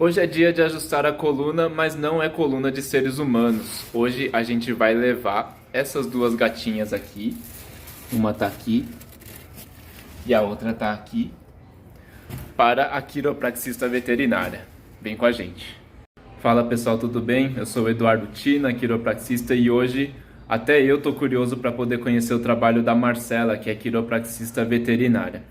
Hoje é dia de ajustar a coluna, mas não é coluna de seres humanos. Hoje a gente vai levar essas duas gatinhas aqui. Uma tá aqui e a outra tá aqui para a quiropraxista veterinária. Vem com a gente. Fala pessoal, tudo bem? Eu sou o Eduardo Tina, quiropraxista, e hoje até eu tô curioso para poder conhecer o trabalho da Marcela, que é quiropraxista veterinária.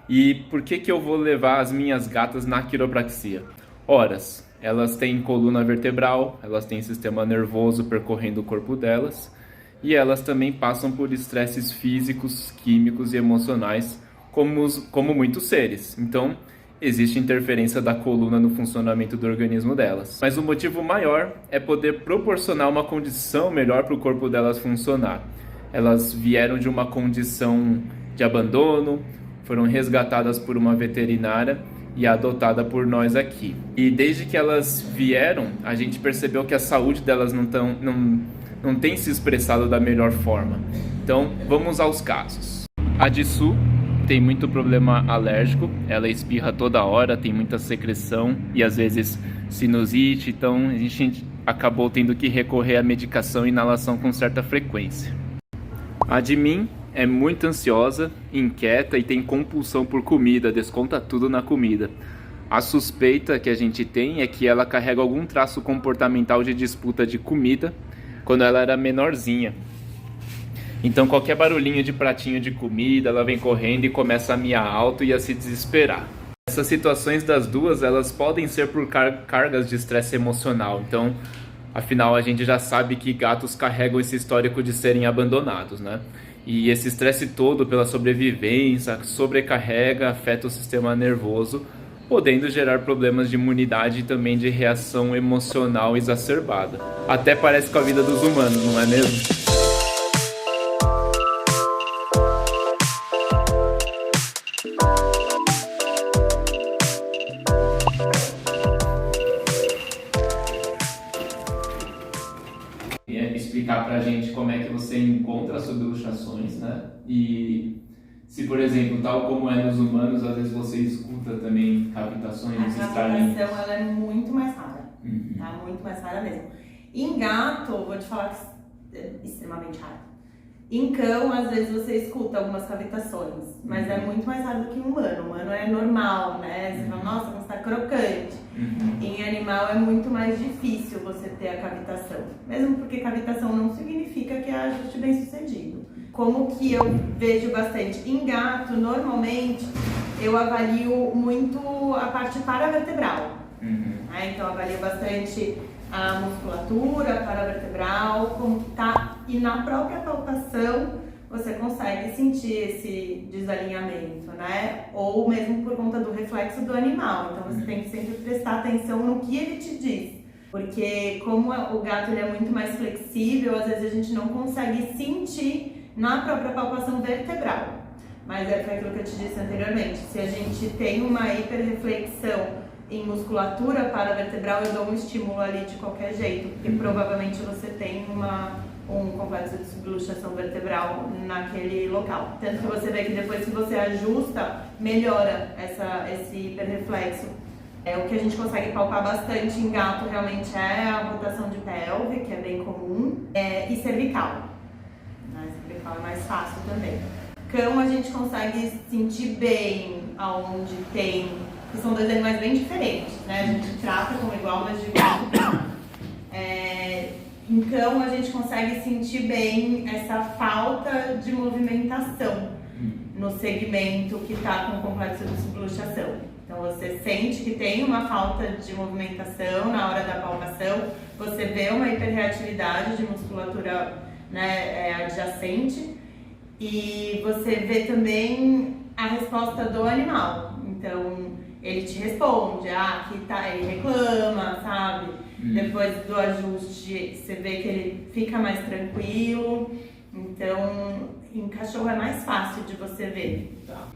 E por que eu vou levar as minhas gatas na quiropraxia? Horas, elas têm coluna vertebral, elas têm sistema nervoso percorrendo o corpo delas e elas também passam por estresses físicos, químicos e emocionais como muitos seres. Então, existe interferência da coluna no funcionamento do organismo delas. Mas o motivo maior é poder proporcionar uma condição melhor para o corpo delas funcionar. Elas vieram de uma condição de abandono, foram resgatadas por uma veterinária e adotada por nós aqui. E desde que elas vieram, a gente percebeu que a saúde delas não tem se expressado da melhor forma. Então, vamos aos casos. A Jisoo tem muito problema alérgico, ela espirra toda hora, tem muita secreção e às vezes sinusite, então a gente acabou tendo que recorrer à medicação e inalação com certa frequência. A Jimin é muito ansiosa, inquieta e tem compulsão por comida, desconta tudo na comida. A suspeita que a gente tem é que ela carrega algum traço comportamental de disputa de comida quando ela era menorzinha. Então qualquer barulhinho de pratinho de comida, ela vem correndo e começa a miar alto e a se desesperar. Essas situações das duas, elas podem ser por cargas de estresse emocional. Então, afinal, a gente já sabe que gatos carregam esse histórico de serem abandonados, né? E esse estresse todo pela sobrevivência sobrecarrega, afeta o sistema nervoso, podendo gerar problemas de imunidade e também de reação emocional exacerbada. Até parece com a vida dos humanos, não é mesmo? Explicar pra gente como é que você encontra as subluxações, né? E se, por exemplo, tal como é nos humanos, às vezes você escuta também cavitações estalinhas. A cavitação, ela é muito mais rara, tá? Muito mais rara mesmo. Em gato, vou te falar que é extremamente raro. Em cão, às vezes você escuta algumas cavitações, mas é muito mais raro do que em humano. Humano é normal, né? Você fala, nossa, como está crocante. Em animal é muito mais difícil você ter a cavitação. Mesmo porque cavitação não significa que é ajuste bem sucedido. Como que eu vejo bastante? Em gato, normalmente, eu avalio muito a parte paravertebral. Então, eu avalio bastante a musculatura paravertebral, como que tá, e na própria palpação você consegue sentir esse desalinhamento, né? Ou mesmo por conta do reflexo do animal. Então você tem que sempre prestar atenção no que ele te diz. Porque como o gato ele é muito mais flexível, às vezes a gente não consegue sentir na própria palpação vertebral. Mas foi aquilo que eu te disse anteriormente. Se a gente tem uma hiperreflexão em musculatura paravertebral, eu dou um estímulo ali de qualquer jeito, porque provavelmente você tem um complexo de subluxação vertebral naquele local. Tanto que você vê que depois que você ajusta, melhora esse hiperreflexo. O que a gente consegue palpar bastante em gato realmente é a rotação de pelve, que é bem comum, e cervical. Cervical é mais fácil também. Cão a gente consegue sentir bem aonde tem, que são dois animais bem diferentes, né? A gente trata como igual, mas de igual. Em cão a gente consegue sentir bem essa falta de movimentação no segmento que está com o complexo de subluxação. Então você sente que tem uma falta de movimentação na hora da palpação, você vê uma hiperreatividade de musculatura, né, adjacente, e você vê também a resposta do animal. Então ele te responde, aqui tá, ele reclama, sabe? Depois do ajuste, você vê que ele fica mais tranquilo. Então, em cachorro é mais fácil de você ver. Tá.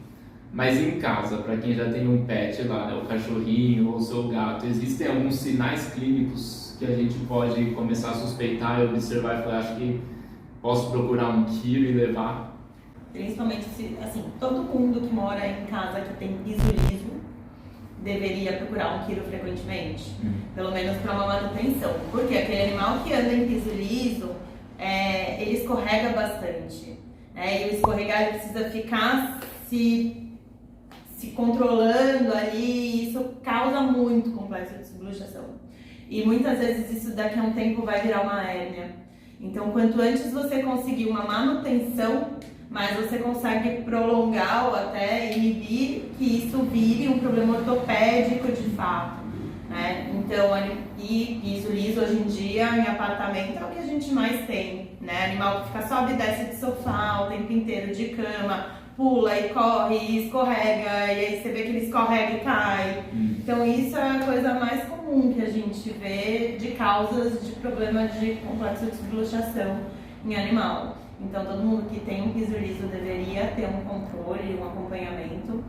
Mas em casa, para quem já tem um pet lá, né, o cachorrinho ou o seu gato, existem alguns sinais clínicos que a gente pode começar a suspeitar e observar e falar, acho que posso procurar um quilo e levar? Principalmente se, assim, todo mundo que mora em casa que tem piso liso, deveria procurar um quiro frequentemente, pelo menos para uma manutenção. Porque aquele animal que anda em piso liso, ele escorrega bastante, né? E o escorregar ele precisa ficar se controlando ali, e isso causa muito complexo de subluxação. E muitas vezes isso daqui a um tempo vai virar uma hérnia. Então, quanto antes você conseguir uma manutenção, mais você consegue prolongar ou até inibir que isso vire um problema ortopédico de fato, né? Então, e piso liso hoje em dia em apartamento é o que a gente mais tem, né? Animal que fica sobe e desce de sofá o tempo inteiro, de cama, pula e corre e escorrega, e aí você vê que ele escorrega e cai. Então isso é a coisa mais comum que a gente vê de causas de problema de complexo de subluxação em animal. Então todo mundo que tem um piso liso deveria ter um controle, um acompanhamento,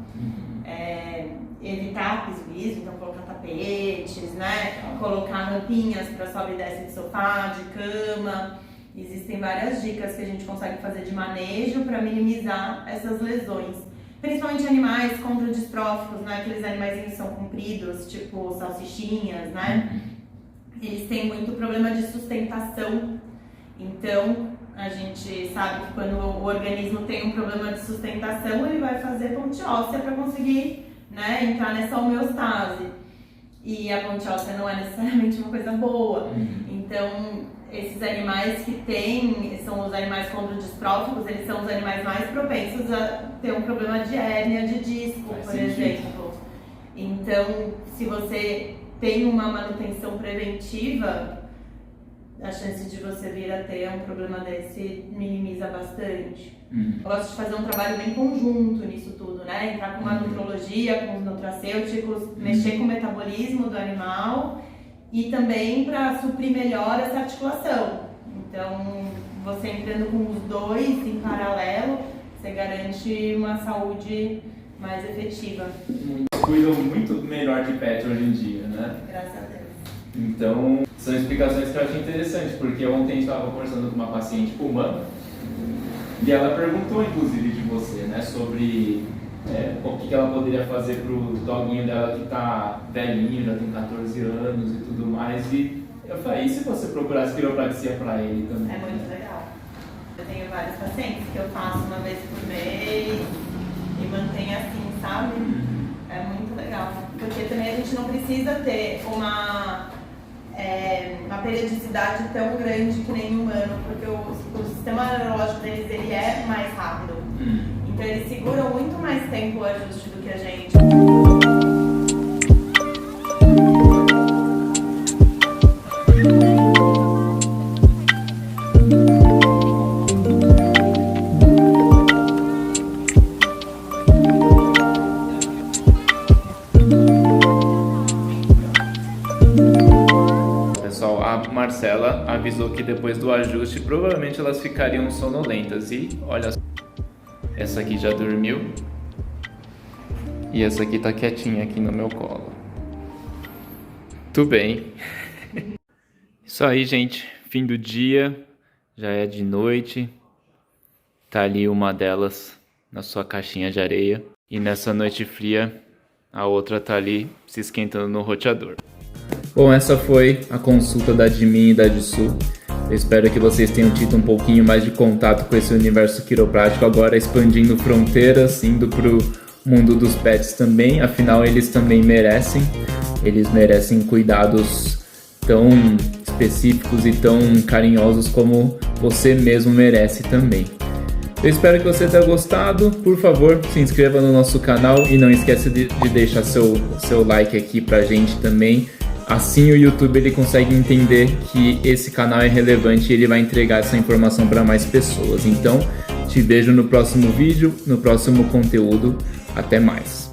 evitar piso liso, então colocar tapetes, né? Colocar rampinhas para sobe e desce de sofá, de cama. Existem várias dicas que a gente consegue fazer de manejo para minimizar essas lesões. Principalmente animais condrodistróficos, né? Aqueles animais que são compridos, tipo salsichinhas, né? Eles têm muito problema de sustentação. Então, a gente sabe que quando o organismo tem um problema de sustentação, ele vai fazer ponte óssea para conseguir, né, entrar nessa homeostase. E a ponte óssea não é necessariamente uma coisa boa. Então, esses animais que são os animais condrodistróficos, eles são os animais mais propensos a ter um problema de hérnia de disco, por exemplo. Então, se você tem uma manutenção preventiva, a chance de você vir a ter um problema desse minimiza bastante. Eu gosto de fazer um trabalho bem conjunto nisso tudo, né? Entrar com uma nutrologia, com os nutracêuticos, mexer com o metabolismo do animal e também para suprir melhor essa articulação. Então, você entrando com os dois em paralelo, você garante uma saúde mais efetiva. Cuidam muito melhor de pet hoje em dia, né? Graças a Deus. Então, são explicações que eu achei interessantes, porque ontem a gente estava conversando com uma paciente humana e ela perguntou, inclusive, de você, né, sobre o que ela poderia fazer pro doguinho dela que tá velhinho, já tem 14 anos e tudo mais. E eu falei, e se você procurasse quiropraxia para ele também? É muito legal. Eu tenho vários pacientes que eu faço uma vez por mês e mantenho assim, sabe? É muito legal. Porque também a gente não precisa ter uma periodicidade tão grande que nem humano, porque o sistema neurológico deles ele é mais rápido. Então eles seguram muito mais tempo o ajuste do que a gente. A Marcela avisou que depois do ajuste provavelmente elas ficariam sonolentas e olha, essa aqui já dormiu e essa aqui tá quietinha aqui no meu colo. Tudo bem. Isso aí, gente, fim do dia, já é de noite, tá ali uma delas na sua caixinha de areia e nessa noite fria a outra tá ali se esquentando no roteador. Bom, essa foi a consulta da Jimin e da Jisoo. Eu espero que vocês tenham tido um pouquinho mais de contato com esse universo quiroprático, agora expandindo fronteiras, indo pro mundo dos pets também. Afinal, eles também merecem. Eles merecem cuidados tão específicos e tão carinhosos como você mesmo merece também. Eu espero que você tenha gostado. Por favor, se inscreva no nosso canal e não esqueça de deixar seu like aqui pra gente também. Assim o YouTube ele consegue entender que esse canal é relevante e ele vai entregar essa informação para mais pessoas. Então, te vejo no próximo vídeo, no próximo conteúdo. Até mais!